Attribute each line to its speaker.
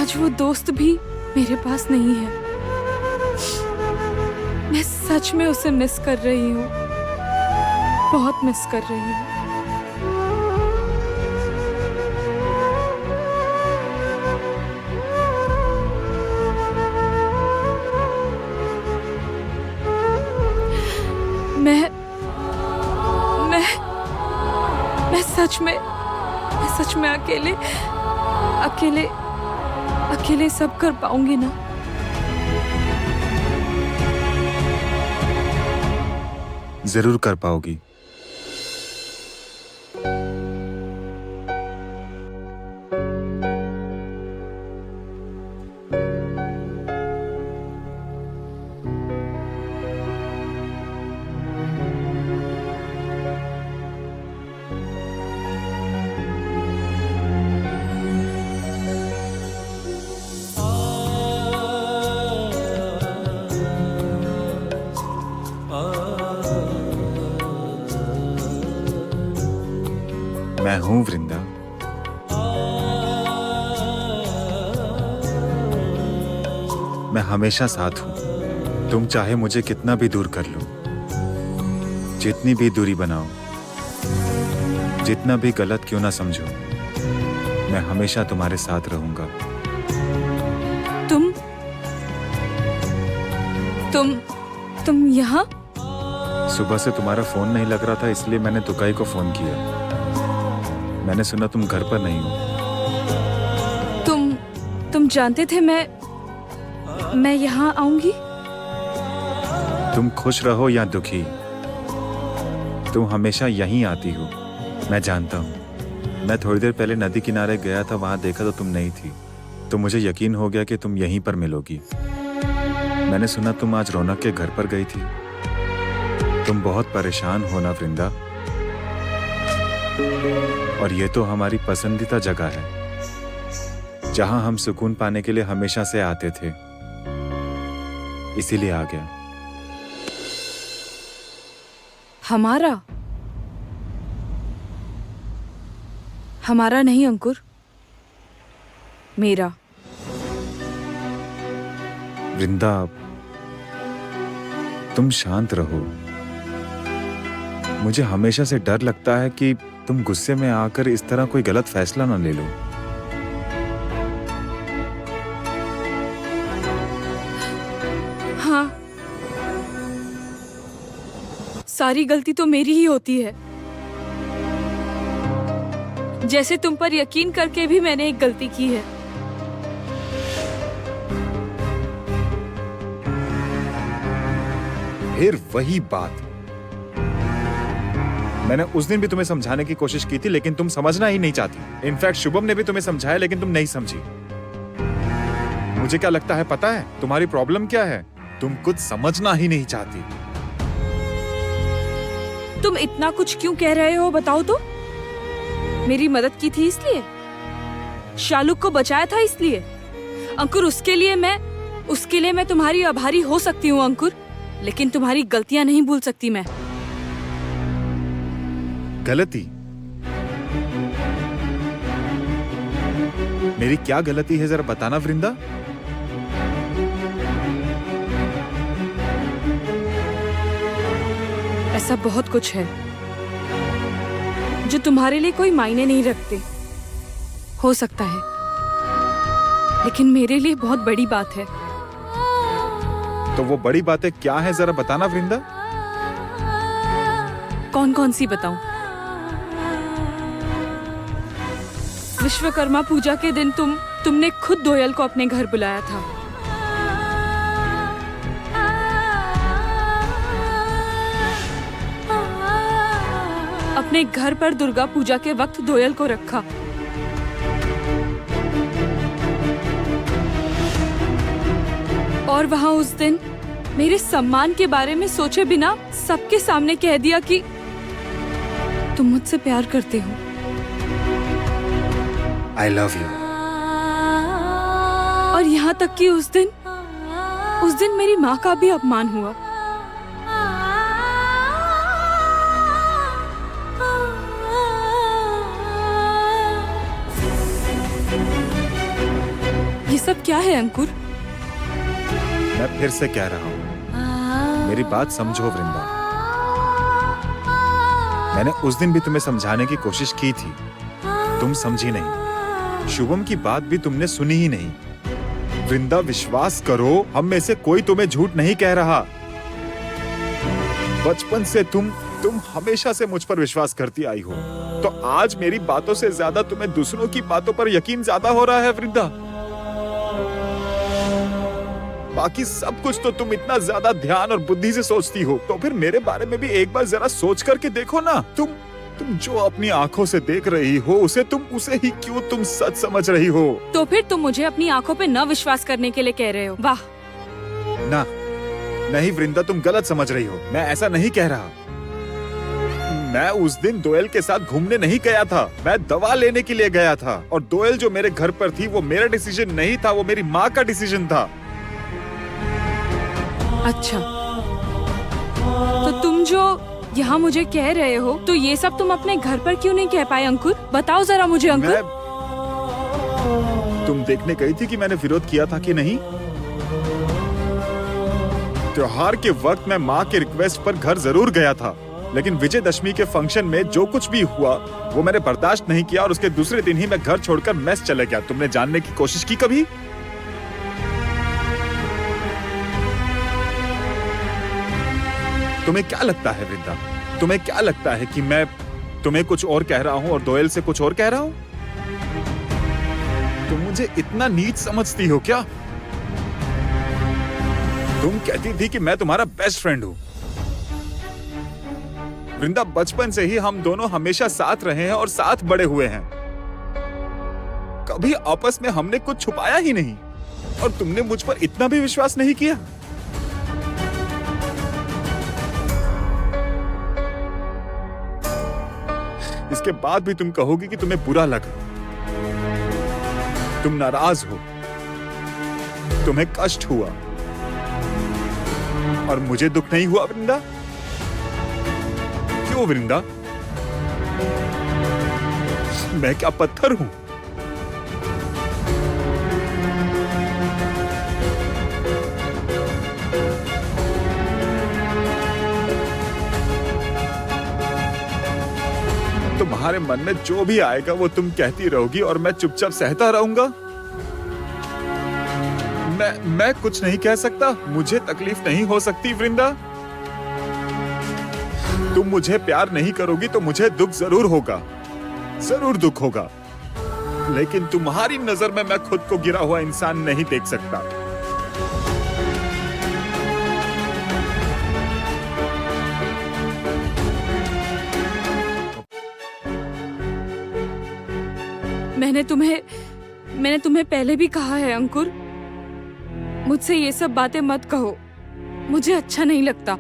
Speaker 1: आज वो दोस्त भी मेरे पास नहीं है। मैं सच में उसे मिस कर रही हूँ, बहुत मिस कर रही हूँ। मैं सच में अकेले सब कर पाऊंगी ना?
Speaker 2: जरूर कर पाओगी। मैं हूं वृंदा। मैं हमेशा साथ हूं। तुम चाहे मुझे कितना भी दूर कर लो, जितनी भी दूरी बनाओ, जितना भी गलत क्यों ना समझो, मैं हमेशा तुम्हारे साथ रहूंगा।
Speaker 1: तुम यहाँ?
Speaker 2: सुबह से तुम्हारा फोन नहीं लग रहा था, इसलिए मैंने तुकाई को फोन किया। मैंने सुना तुम घर पर नहीं हो।
Speaker 1: तुम जानते थे मैं यहाँ आऊंगी?
Speaker 2: तुम खुश रहो या दुखी, तुम हमेशा यहीं आती हो। मैं जानता हूँ। मैं थोड़ी देर पहले नदी किनारे गया था, वहां देखा तो तुम नहीं थी, तो मुझे यकीन हो गया कि तुम यहीं पर मिलोगी। मैंने सुना तुम आज रौनक के घर पर गई थी। तुम बहुत परेशान हो ना वृंदा? और ये तो हमारी पसंदीदा जगह है, जहां हम सुकून पाने के लिए हमेशा से आते थे, इसीलिए आ गया।
Speaker 1: हमारा नहीं अंकुर, मेरा।
Speaker 2: वृंदा, तुम शांत रहो। मुझे हमेशा से डर लगता है कि तुम गुस्से में आकर इस तरह कोई गलत फैसला ना ले लो।
Speaker 1: हाँ, सारी गलती तो मेरी ही होती है। जैसे तुम पर यकीन करके भी मैंने एक गलती की है।
Speaker 2: फिर वही बात। मैंने उस दिन भी तुम्हें समझाने की कोशिश की थी, लेकिन तुम समझना ही नहीं चाहती। इनफैक्ट शुभम ने भी तुम्हें समझाया, लेकिन तुम नहीं समझी। मुझे क्या लगता है पता है तुम्हारी प्रॉब्लम क्या है? तुम कुछ समझना ही नहीं चाहती।
Speaker 1: तुम इतना कुछ क्यों कह रहे हो, बताओ तो? मेरी मदद की थी इसलिए? शालुक को बचाया था इसलिए? अंकुर, उसके लिए मैं तुम्हारी आभारी हो सकती हूँ अंकुर, लेकिन तुम्हारी गलतियां नहीं भूल सकती मैं।
Speaker 2: गलती? मेरी क्या गलती है, जरा बताना वृंदा।
Speaker 1: ऐसा बहुत कुछ है जो तुम्हारे लिए कोई मायने नहीं रखते, हो सकता है, लेकिन मेरे लिए बहुत बड़ी बात है।
Speaker 2: तो वो बड़ी बातें क्या है, जरा बताना वृंदा।
Speaker 1: कौन कौन सी बताऊं? विश्वकर्मा पूजा के दिन तुमने खुद दोयल को अपने घर बुलाया था। अपने घर पर दुर्गा पूजा के वक्त दोयल को रखा। और वहां उस दिन मेरे सम्मान के बारे में सोचे बिना सबके सामने कह दिया कि तुम मुझसे प्यार करते हो।
Speaker 2: I love you।
Speaker 1: और यहाँ तक कि उस दिन मेरी माँ का भी अपमान हुआ। सब क्या है अंकुर?
Speaker 2: मैं फिर से कह रहा हूँ, मेरी बात समझो वृंदा। मैंने उस दिन भी तुम्हें समझाने की कोशिश की थी, तुम समझी नहीं। शुभम की बात भी तुमने सुनी ही नहीं। वृंदा विश्वास करो, हम में से कोई तुम्हें झूठ नहीं कह रहा। बचपन से तुम हमेशा से मुझ पर विश्वास करती आई हो, तो आज मेरी बातों से ज्यादा तुम्हें दूसरों की बातों पर यकीन ज्यादा हो रहा है वृंदा। बाकी सब कुछ तो तुम इतना ज्यादा ध्यान और बुद्धि से सोचती हो, तो फिर मेरे बारे में भी एक बार जरा सोच करके देखो ना। तुम जो अपनी आंखों से देख रही हो उसे ही क्यों तुम सच समझ रही हो?
Speaker 1: तो फिर तुम मुझे अपनी आंखों पे न विश्वास करने के लिए कह रहे हो? वाह।
Speaker 2: ना, नहीं वृंदा, तुम गलत समझ रही हो। मैं ऐसा नहीं कह रहा। मैं उस दिन दोयल के साथ घूमने नहीं गया था, मैं दवा लेने के लिए गया था। और दोयल जो मेरे घर पर थी वो मेरा डिसीजन नहीं था, वो मेरी माँ का डिसीजन था।
Speaker 1: अच्छा, तो तुम जो यहाँ मुझे कह रहे हो, तो ये सब तुम अपने घर पर क्यों नहीं कह पाए अंकुर? बताओ जरा मुझे अंकुर।
Speaker 2: तुम देखने गई थी कि मैंने विरोध किया था कि नहीं? त्योहार के वक्त मैं माँ के रिक्वेस्ट पर घर जरूर गया था, लेकिन विजयदशमी के फंक्शन में जो कुछ भी हुआ वो मैंने बर्दाश्त नहीं किया और उसके दूसरे दिन ही मैं घर छोड़कर मेस चले गया। तुमने जानने की कोशिश की कभी? तुम्हें क्या लगता है वृंदा, तुम्हें क्या लगता है कि मैं तुम्हें कुछ और कह रहा हूं और दोयल से कुछ और कह रहा हूं? तुम मुझे इतना नीच समझती हो क्या? तुम कहती थी कि मैं तुम्हारा बेस्ट फ्रेंड हूं। वृंदा, बचपन से ही हम दोनों हमेशा साथ रहे हैं और साथ बड़े हुए हैं। कभी आपस में हमने कुछ छुपाया ही नहीं, और तुमने मुझ पर इतना भी विश्वास नहीं किया। इसके बाद भी तुम कहोगी कि तुम्हें बुरा लगा, तुम नाराज हो, तुम्हें कष्ट हुआ, और मुझे दुख नहीं हुआ वृंदा? क्यों वृंदा? मैं क्या पत्थर हूं? तुम्हारे मन में जो भी आएगा वो तुम कहती रहोगी और मैं चुपचाप सहता रहूंगा? मैं कुछ नहीं कह सकता? मुझे तकलीफ नहीं हो सकती वृंदा? तुम मुझे प्यार नहीं करोगी तो मुझे दुख जरूर होगा, जरूर दुख होगा, लेकिन तुम्हारी नजर में मैं खुद को गिरा हुआ इंसान नहीं देख सकता।
Speaker 1: मैंने तुम्हें पहले भी कहा है अंकुर, मुझसे ये सब बातें मत कहो, मुझे अच्छा नहीं लगता।